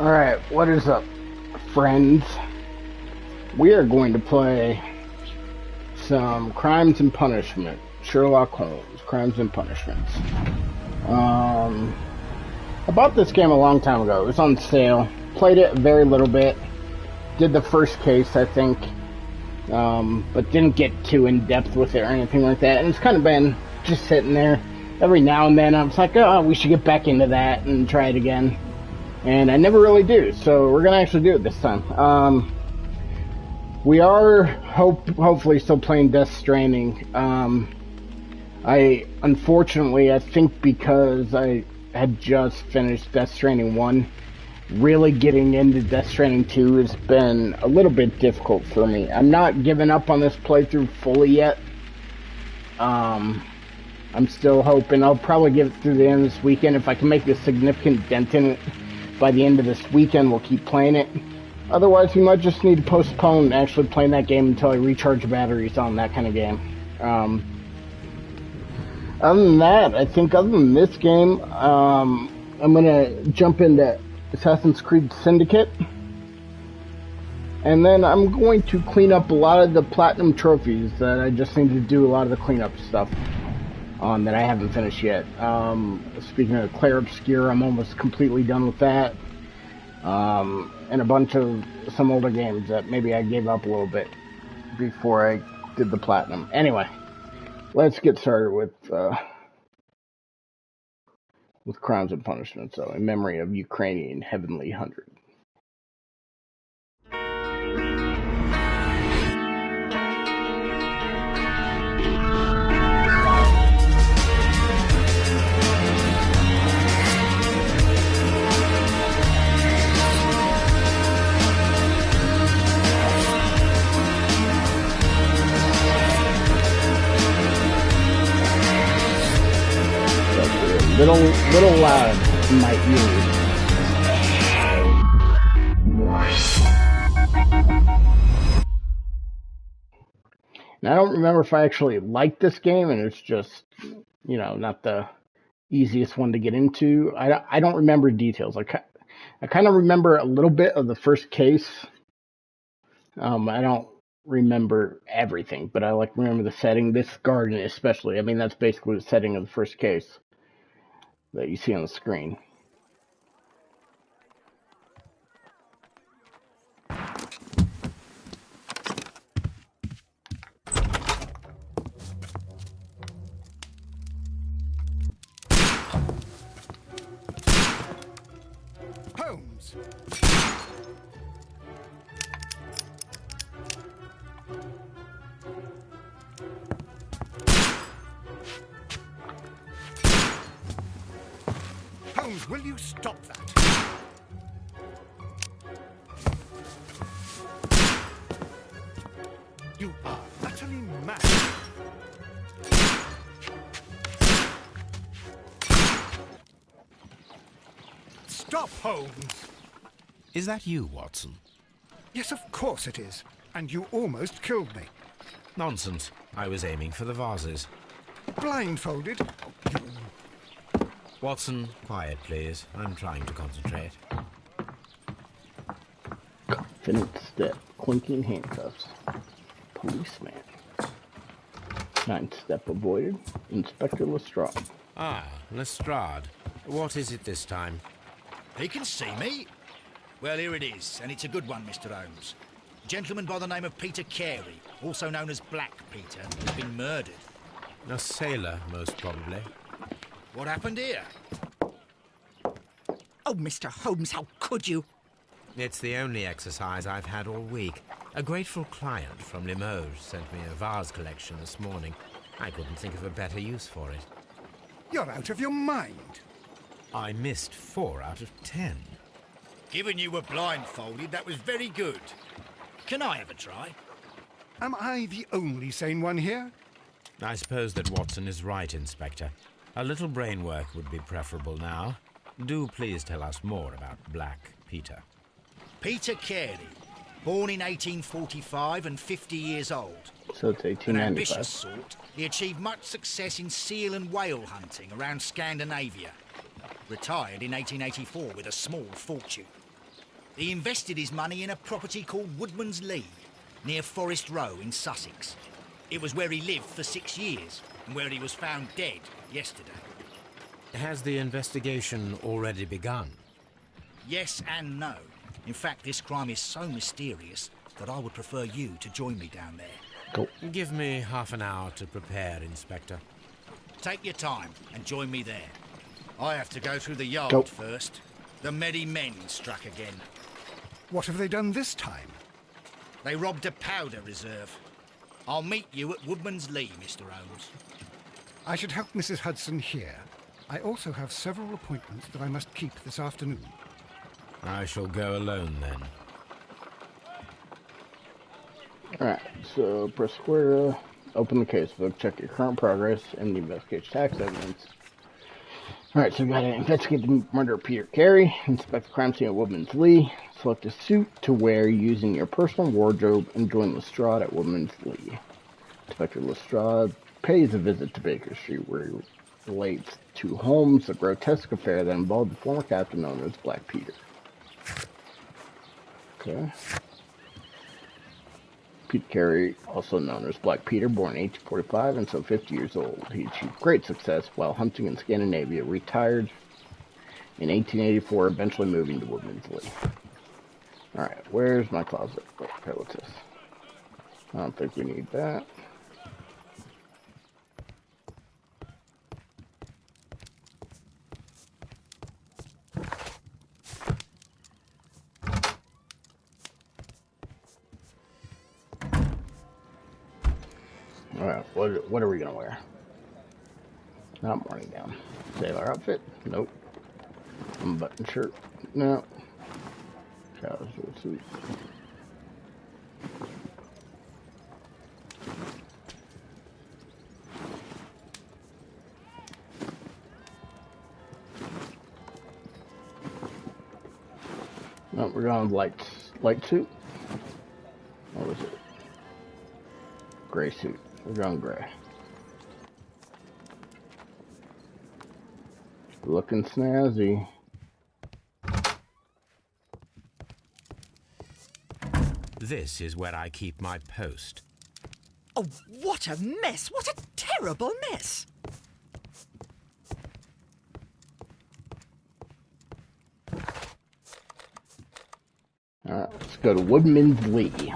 Alright, what is up, friends? We are going to play some Crimes and Punishment. Sherlock Holmes, Crimes and Punishments. I bought this game a long time ago. It was on sale. Played it a very little bit. Did the first case, I think. But didn't get too in-depth with it or anything like that. And it's kind of been just sitting there. Every now and then I was like, oh, we should get back into that and try it again. And I never really do, so we're going to actually do it this time. We are hopefully still playing Death Stranding. Unfortunately, I think because I had just finished Death Stranding 1, really getting into Death Stranding 2 has been a little bit difficult for me. I'm not giving up on this playthrough fully yet. I'm still hoping I'll probably get it through the end of this weekend. If I can make a significant dent in it by the end of this weekend, we'll keep playing it. Otherwise, we might just need to postpone actually playing that game until I recharge batteries on that kind of game. Other than that, I think other than this game, I'm going to jump into Assassin's Creed Syndicate. And then I'm going to clean up a lot of the platinum trophies that I just need to do a lot of the cleanup stuff on that I haven't finished yet. Speaking of Claire Obscure, I'm almost completely done with that. And a bunch of some older games that maybe I gave up a little bit before I did the platinum. Anyway, let's get started with Crimes and Punishment. So, in memory of Ukrainian Heavenly 100. Little loud in my ears. Now, I don't remember if I actually liked this game, and it's just, you know, not the easiest one to get into. I don't remember details. I kind of remember a little bit of the first case. I don't remember everything, but I remember the setting. This garden especially. I mean, that's basically the setting of the first case that you see on the screen. Holmes. Holmes, will you stop that? You are utterly mad. Stop, Holmes! Is that you, Watson? Yes, of course it is. And you almost killed me. Nonsense. I was aiming for the vases. Blindfolded? Oh, you... Watson, quiet, please. I'm trying to concentrate. Confident step, clinking handcuffs. Policeman. Ninth step avoided. Inspector Lestrade. Ah, Lestrade. What is it this time? He can see me. Well, here it is, and it's a good one, Mr. Holmes. A gentleman by the name of Peter Carey, also known as Black Peter, has been murdered. A sailor, most probably. What happened here? Oh, Mr. Holmes, how could you? It's the only exercise I've had all week. A grateful client from Limoges sent me a vase collection this morning. I couldn't think of a better use for it. You're out of your mind. I missed 4 out of 10. Given you were blindfolded, that was very good. Can I have a try? Am I the only sane one here? I suppose that Watson is right, Inspector. A little brain work would be preferable now. Do please tell us more about Black Peter. Peter Carey, born in 1845 and 50 years old. So it's An 1895. ambitious sort, he achieved much success in seal and whale hunting around Scandinavia. Retired in 1884 with a small fortune. He invested his money in a property called Woodman's Lee, near Forest Row in Sussex. It was where he lived for 6 years, and where he was found dead yesterday. Has the investigation already begun? Yes and no. In fact, this crime is so mysterious that I would prefer you to join me down there. Go. Give me half an hour to prepare, Inspector. Take your time and join me there. I have to go through the yard Go. first. The Medi Men struck again. What have they done this time? They robbed a powder reserve. I'll meet you at Woodman's Lee, Mr. Holmes. I should help Mrs. Hudson here. I also have several appointments that I must keep this afternoon. I shall go alone then. Alright, so press square to open the casebook, check your current progress, and the investigation tax evidence. Alright, so we gotta investigate the murder of Peter Carey, inspect the crime scene at Woodman's Lee, select a suit to wear using your personal wardrobe, and join Lestrade at Woodman's Lee. Inspector Lestrade pays a visit to Baker Street, where he relates to Holmes a grotesque affair that involved the former captain known as Black Peter. Okay. Pete Carey, also known as Black Peter, born in 1845 and so 50 years old. He achieved great success while hunting in Scandinavia, retired in 1884, eventually moving to Woodman's Lee. Alright, where's my closet? Okay, what's this? I don't think we need that. Alright, what are we gonna wear? Not morning gown. Sailor outfit? Nope. Unbuttoned shirt? No. Trousers, suits. No, we're going light suit. What was it? Gray suit. We're going gray. Looking snazzy. This is where I keep my post. Oh, what a mess! What a terrible mess! Alright, let's go to Woodman's Lee.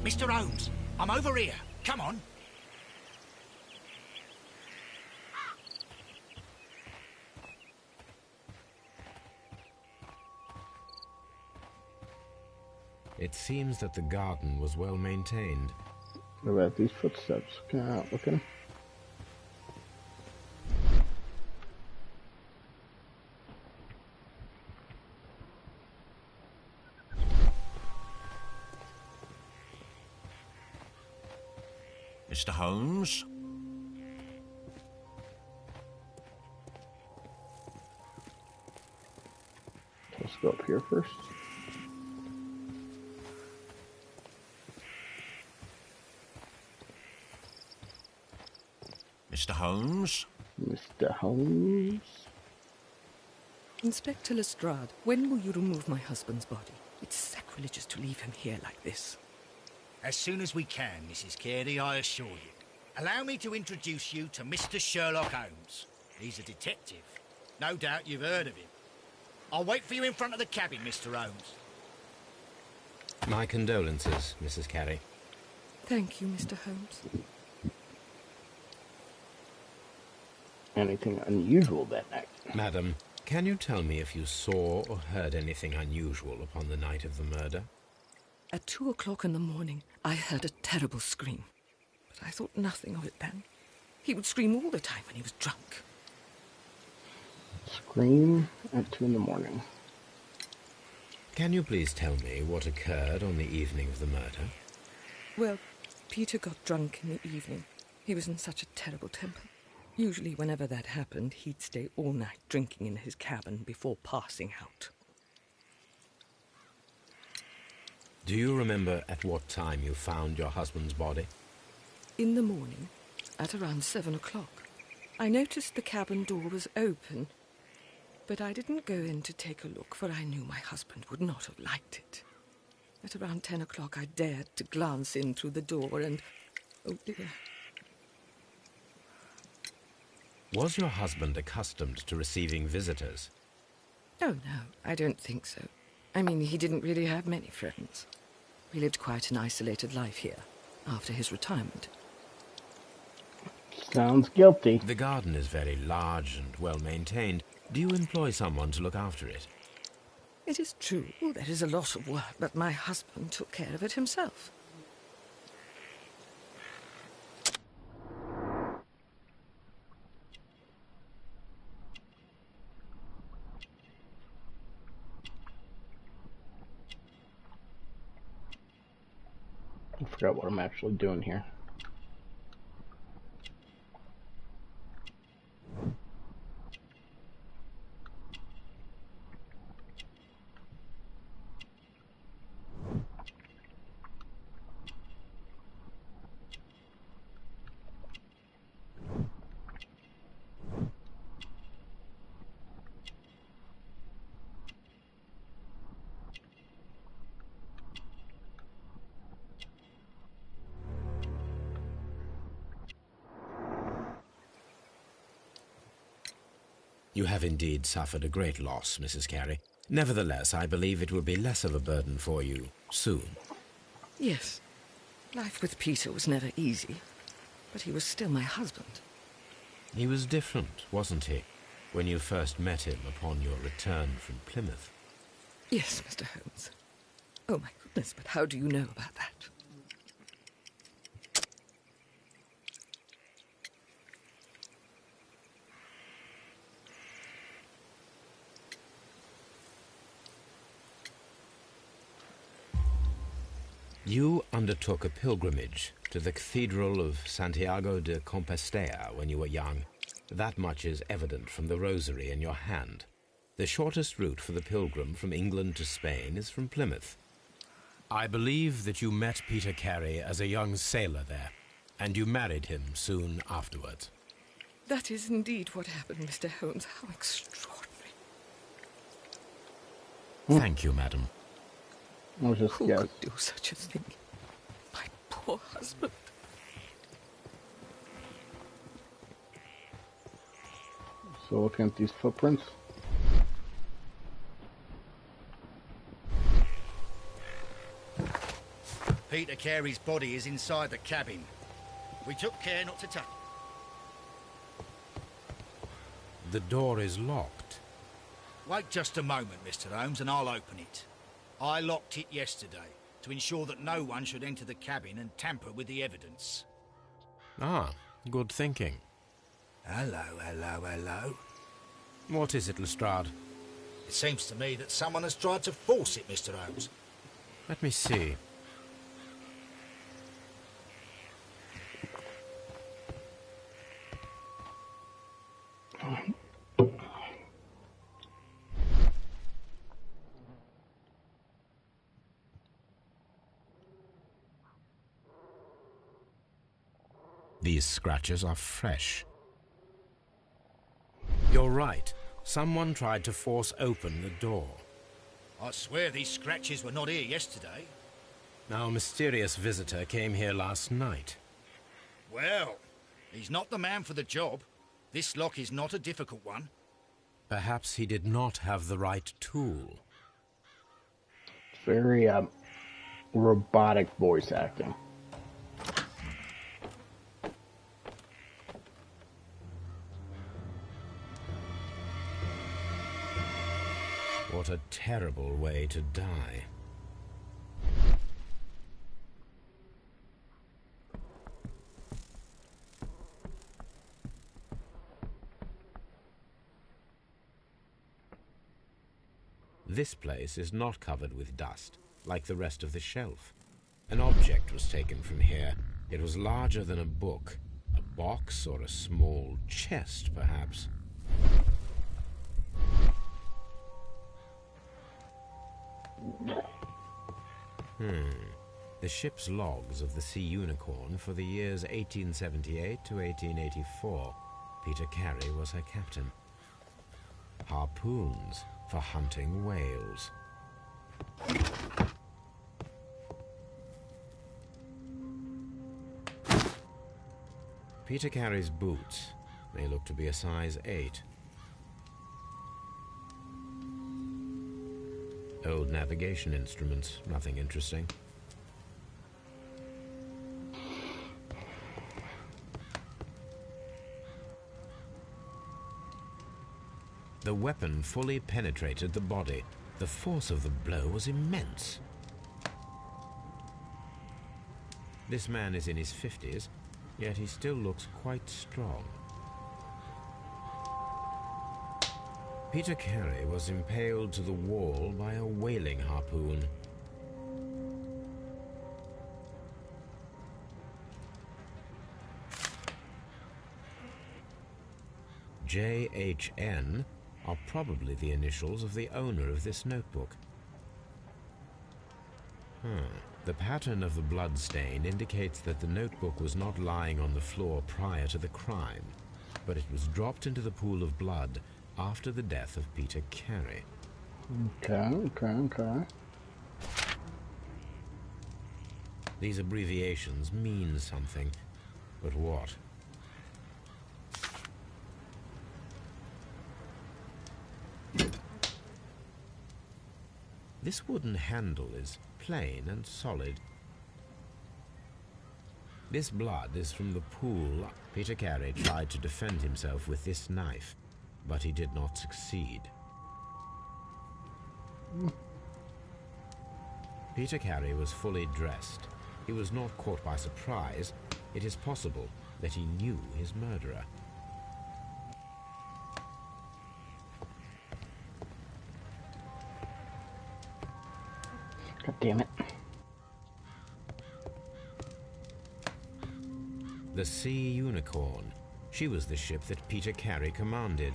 Mr. Holmes, I'm over here. Come on. It seems that the garden was well maintained. What about these footsteps? Can I not look at them? Mr. Holmes? Let's go up here first. Mr. Holmes? Mr. Holmes? Inspector Lestrade, when will you remove my husband's body? It's sacrilegious to leave him here like this. As soon as we can, Mrs. Carey, I assure you. Allow me to introduce you to Mr. Sherlock Holmes. He's a detective. No doubt you've heard of him. I'll wait for you in front of the cabin, Mr. Holmes. My condolences, Mrs. Carey. Thank you, Mr. Holmes. Anything unusual that night? Madam, can you tell me if you saw or heard anything unusual upon the night of the murder? At 2 o'clock in the morning, I heard a terrible scream. But I thought nothing of it then. He would scream all the time when he was drunk. Scream at 2 in the morning. Can you please tell me what occurred on the evening of the murder? Well, Peter got drunk in the evening. He was in such a terrible temper. Usually, whenever that happened, he'd stay all night drinking in his cabin before passing out. Do you remember at what time you found your husband's body? In the morning, at around 7 o'clock. I noticed the cabin door was open, but I didn't go in to take a look, for I knew my husband would not have liked it. At around 10 o'clock, I dared to glance in through the door and... oh, dear. Was your husband accustomed to receiving visitors? Oh, no, I don't think so. I mean, he didn't really have many friends. We lived quite an isolated life here, after his retirement. Sounds guilty. The garden is very large and well maintained. Do you employ someone to look after it? It is true, there is a lot of work, but my husband took care of it himself. I forgot what I'm actually doing here. You have indeed suffered a great loss, Mrs. Carey. Nevertheless, I believe it will be less of a burden for you soon. Yes, life with Peter was never easy, but he was still my husband. He was different, wasn't he, when you first met him upon your return from Plymouth? Yes, Mr. Holmes. Oh, my goodness, but how do you know about that? You undertook a pilgrimage to the Cathedral of Santiago de Compostela when you were young. That much is evident from the rosary in your hand. The shortest route for the pilgrim from England to Spain is from Plymouth. I believe that you met Peter Carey as a young sailor there, and you married him soon afterwards. That is indeed what happened, Mr. Holmes. How extraordinary. Thank you, madam. I was just Who guess. could do such a thing? My poor husband. So looking at these footprints. Peter Carey's body is inside the cabin. We took care not to touch it. The door is locked. Wait just a moment, Mr. Holmes, and I'll open it. I locked it yesterday to ensure that no one should enter the cabin and tamper with the evidence. Ah, good thinking. Hello, hello, hello. What is it, Lestrade? It seems to me that someone has tried to force it, Mr. Holmes. Let me see. These scratches are fresh. You're right. Someone tried to force open the door. I swear these scratches were not here yesterday. Now, a mysterious visitor came here last night. Well, he's not the man for the job. This lock is not a difficult one. Perhaps he did not have the right tool. Very robotic voice acting. What a terrible way to die. This place is not covered with dust, like the rest of the shelf. An object was taken from here. It was larger than a book. A box or a small chest, perhaps. The ship's logs of the Sea Unicorn for the years 1878 to 1884. Peter Carey was her captain. Harpoons for hunting whales. Peter Carey's boots. They look to be a size 8. Old navigation instruments, nothing interesting. The weapon fully penetrated the body. The force of the blow was immense. This man is in his 50s, yet he still looks quite strong. Peter Carey was impaled to the wall by a whaling harpoon. JHN are probably the initials of the owner of this notebook. The pattern of the blood stain indicates that the notebook was not lying on the floor prior to the crime, but it was dropped into the pool of blood after the death of Peter Carey. Okay. These abbreviations mean something, but what? This wooden handle is plain and solid. This blood is from the pool. Peter Carey tried to defend himself with this knife, but he did not succeed. Peter Carey was fully dressed. He was not caught by surprise. It is possible that he knew his murderer. God damn it. The Sea Unicorn. She was the ship that Peter Carey commanded.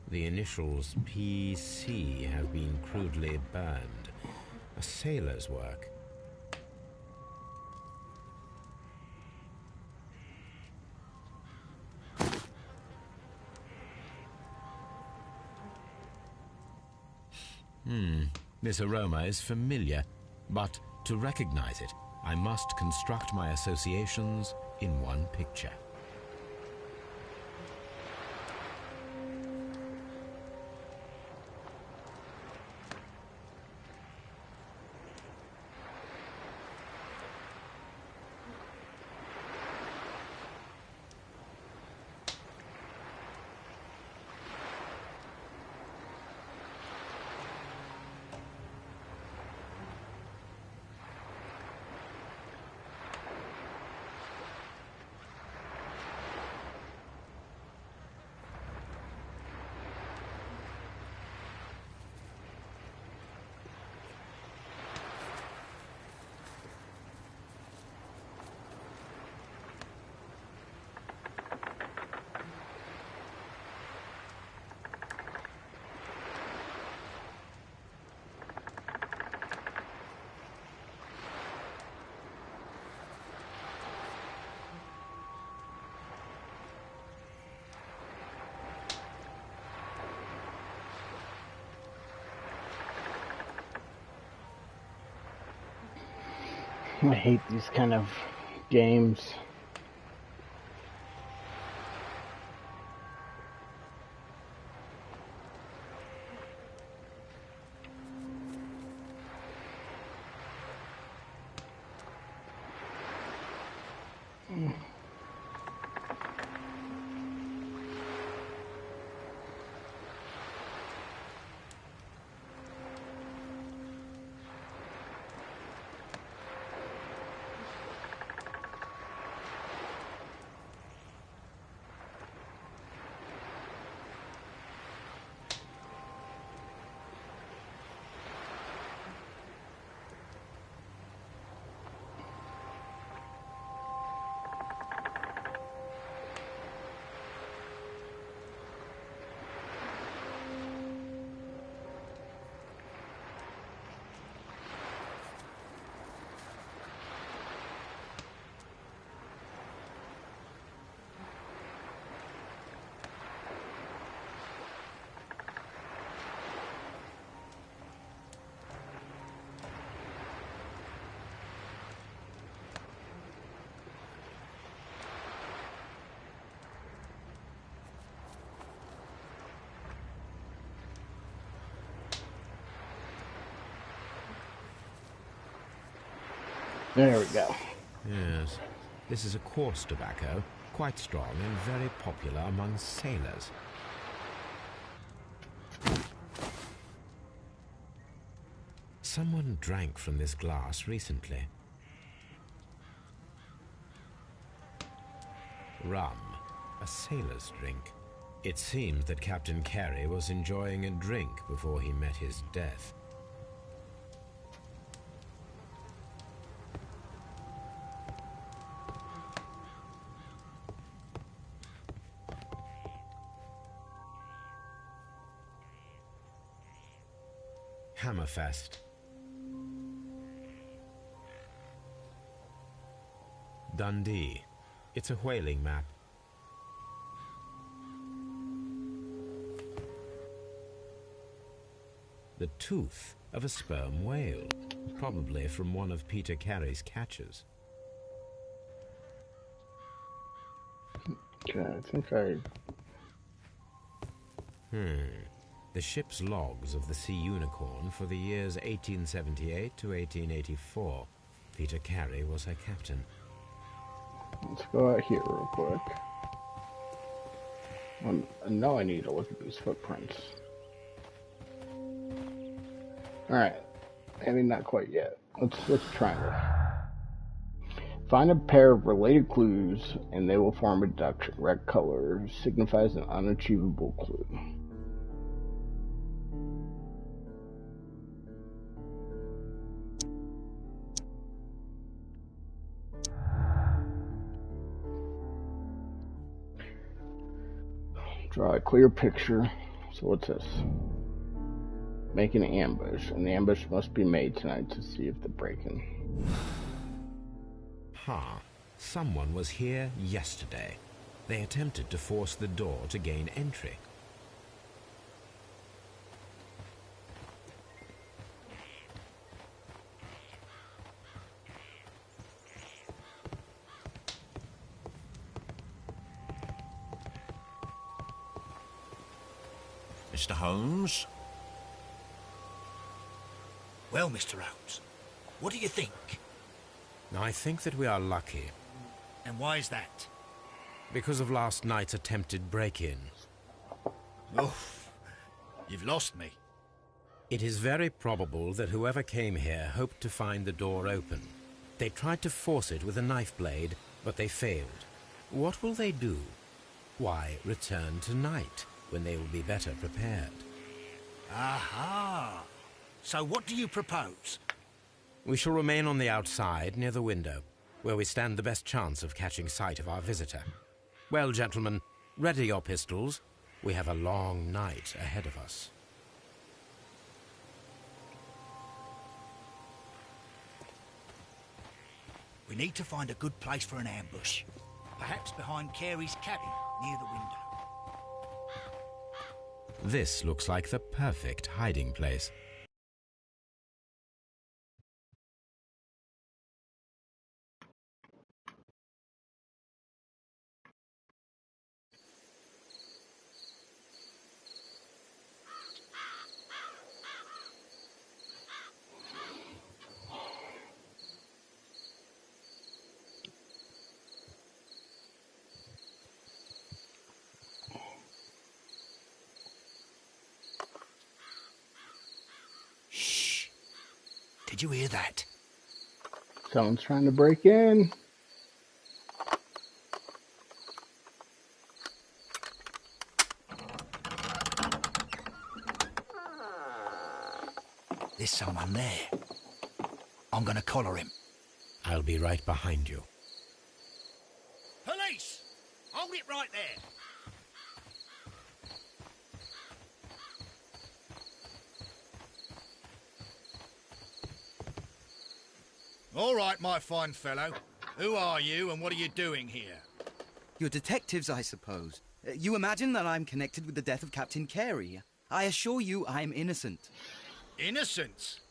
The initials PC have been crudely burned. A sailor's work. This aroma is familiar, but to recognize it, I must construct my associations in one picture. I hate these kind of games. There we go. Yes, this is a coarse tobacco, quite strong and very popular among sailors. Someone drank from this glass recently. Rum, a sailor's drink. It seems that Captain Carey was enjoying a drink before he met his death. Hammerfest. Dundee. It's a whaling map. The tooth of a sperm whale, probably from one of Peter Carey's catches. Okay, I think I... The ship's logs of the Sea Unicorn for the years 1878 to 1884. Peter Carey was her captain. Let's go out here real quick. Now I need to look at these footprints. Alright. Maybe not quite yet. Let's try this. Find a pair of related clues and they will form a deduction. Red color signifies an unachievable clue. Draw a clear picture. So what's this? Make an ambush. An ambush must be made tonight to see if the break-in. Someone was here yesterday. They attempted to force the door to gain entry. Mr. Holmes? Well, Mr. Holmes, what do you think? I think that we are lucky. And why is that? Because of last night's attempted break-in. Oof, you've lost me. It is very probable that whoever came here hoped to find the door open. They tried to force it with a knife blade, but they failed. What will they do? Why, return tonight, when they will be better prepared. Aha! So what do you propose? We shall remain on the outside, near the window, where we stand the best chance of catching sight of our visitor. Well, gentlemen, ready your pistols. We have a long night ahead of us. We need to find a good place for an ambush. Perhaps behind Carey's cabin, near the window. This looks like the perfect hiding place. Did you hear that? Someone's trying to break in. There's someone there. I'm gonna collar him. I'll be right behind you. Police! Hold it right there. All right, my fine fellow. Who are you and what are you doing here? You're detectives, I suppose. You imagine that I'm connected with the death of Captain Carey. I assure you I'm innocent. Innocent?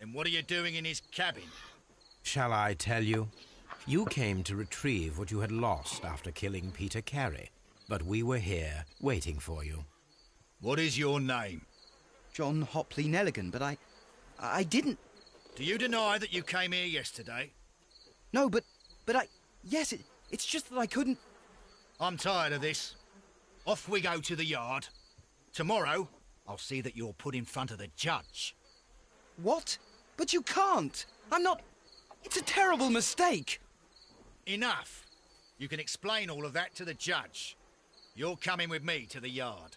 And what are you doing in his cabin? Shall I tell you? You came to retrieve what you had lost after killing Peter Carey, but we were here waiting for you. What is your name? John Hopley Nelligan, but I didn't... Do you deny that you came here yesterday? No, but yes, it's just that I couldn't... I'm tired of this. Off we go to the yard. Tomorrow, I'll see that you're put in front of the judge. What? But you can't! I'm not... It's a terrible mistake! Enough! You can explain all of that to the judge. You're coming with me to the yard.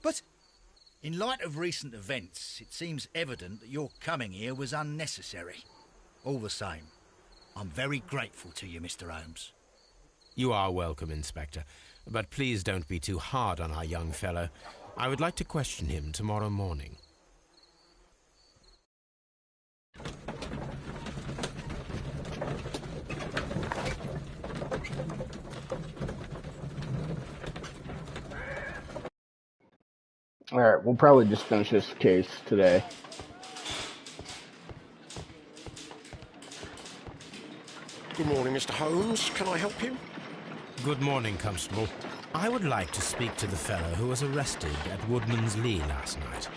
But... In light of recent events, it seems evident that your coming here was unnecessary. All the same, I'm very grateful to you, Mr. Holmes. You are welcome, Inspector. But please don't be too hard on our young fellow. I would like to question him tomorrow morning. Alright, we'll probably just finish this case today. Good morning, Mr. Holmes. Can I help you? Good morning, Constable. I would like to speak to the fellow who was arrested at Woodman's Lee last night.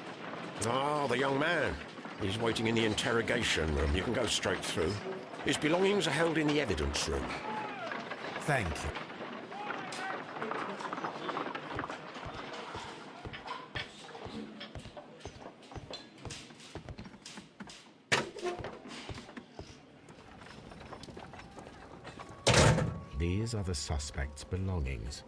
Ah, the young man. He's waiting in the interrogation room. You can go straight through. His belongings are held in the evidence room. Thank you. These are the suspect's belongings.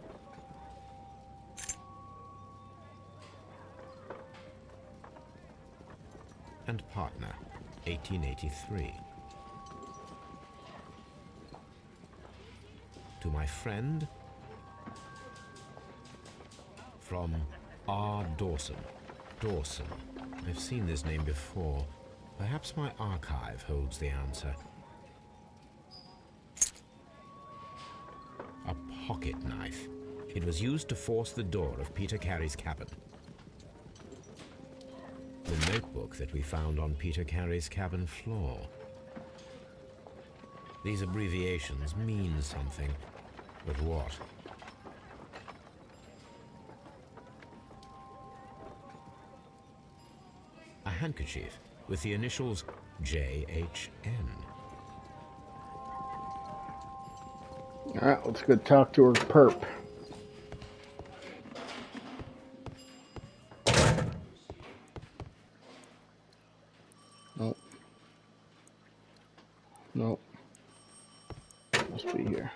And partner, 1883. To my friend, from R. Dawson. Dawson. I've seen this name before. Perhaps my archive holds the answer. A pocket knife. It was used to force the door of Peter Carey's cabin. The notebook that we found on Peter Carey's cabin floor. These abbreviations mean something, but what? A handkerchief with the initials J.H.N. Alright, let's go talk to her perp. Nope. Nope. Must be here.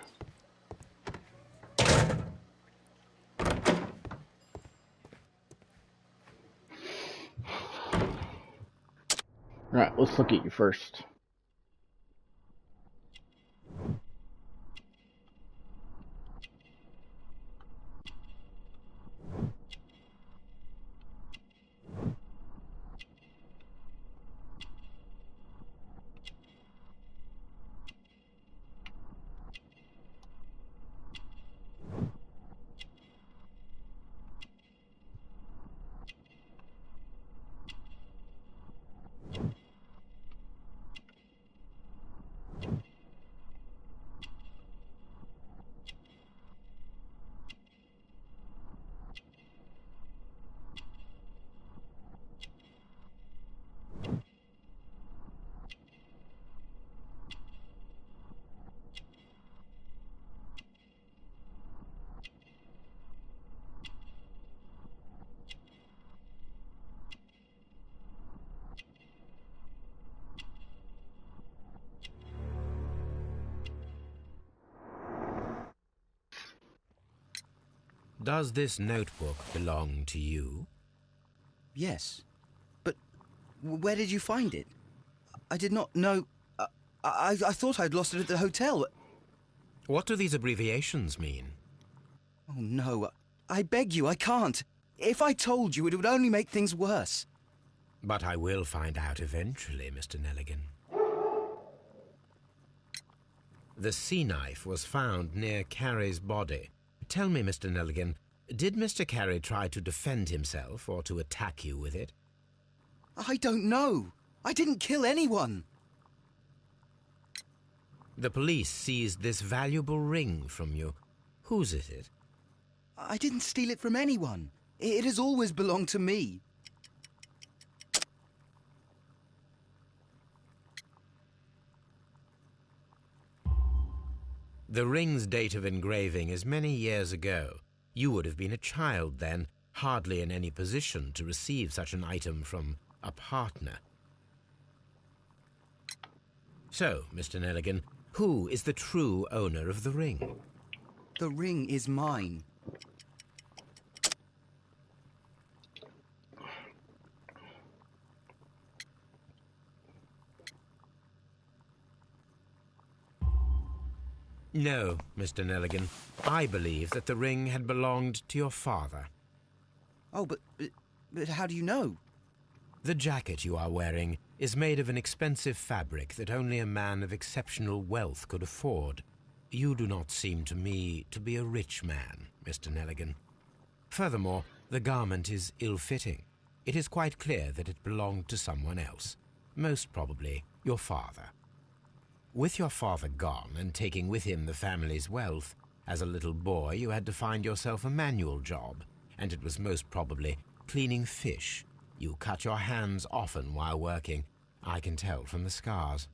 Alright, let's look at you first. Does this notebook belong to you? Yes. But where did you find it? I did not know... I thought I'd lost it at the hotel. What do these abbreviations mean? Oh, no. I beg you, I can't. If I told you, it would only make things worse. But I will find out eventually, Mr. Nelligan. The sea knife was found near Carey's body. Tell me, Mr. Nelligan, did Mr. Carey try to defend himself or to attack you with it? I don't know. I didn't kill anyone. The police seized this valuable ring from you. Whose is it? I didn't steal it from anyone. It has always belonged to me. The ring's date of engraving is many years ago. You would have been a child then, hardly in any position to receive such an item from a partner. So, Mr. Nelligan, who is the true owner of the ring? The ring is mine. No, Mr. Nelligan. I believe that the ring had belonged to your father. Oh, but how do you know? The jacket you are wearing is made of an expensive fabric that only a man of exceptional wealth could afford. You do not seem to me to be a rich man, Mr. Nelligan. Furthermore, the garment is ill-fitting. It is quite clear that it belonged to someone else, most probably your father. With your father gone and taking with him the family's wealth, as a little boy you had to find yourself a manual job, and it was most probably cleaning fish. You cut your hands often while working. I can tell from the scars.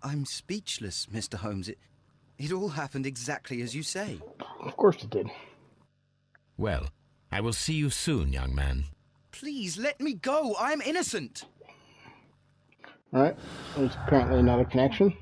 I'm speechless, Mr. Holmes. It all happened exactly as you say. Of course it did. Well, I will see you soon, young man. Please, let me go. I'm innocent. Alright, there's apparently another connection.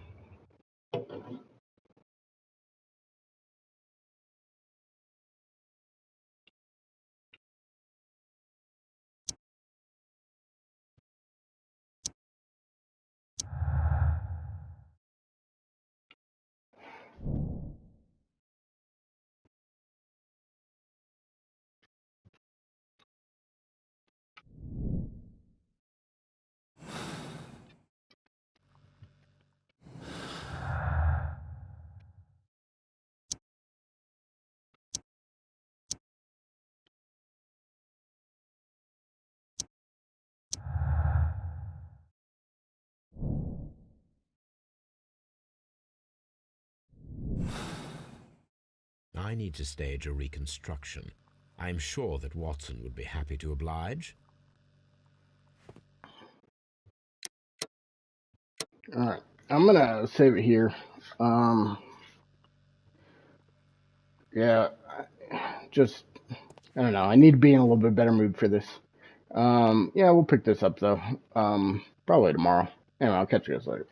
I need to stage a reconstruction. I am sure that Watson would be happy to oblige. Alright, I'm gonna save it here. Yeah, just, I don't know, I need to be in a little bit better mood for this. Yeah, we'll pick this up though. Probably tomorrow. Anyway, I'll catch you guys later.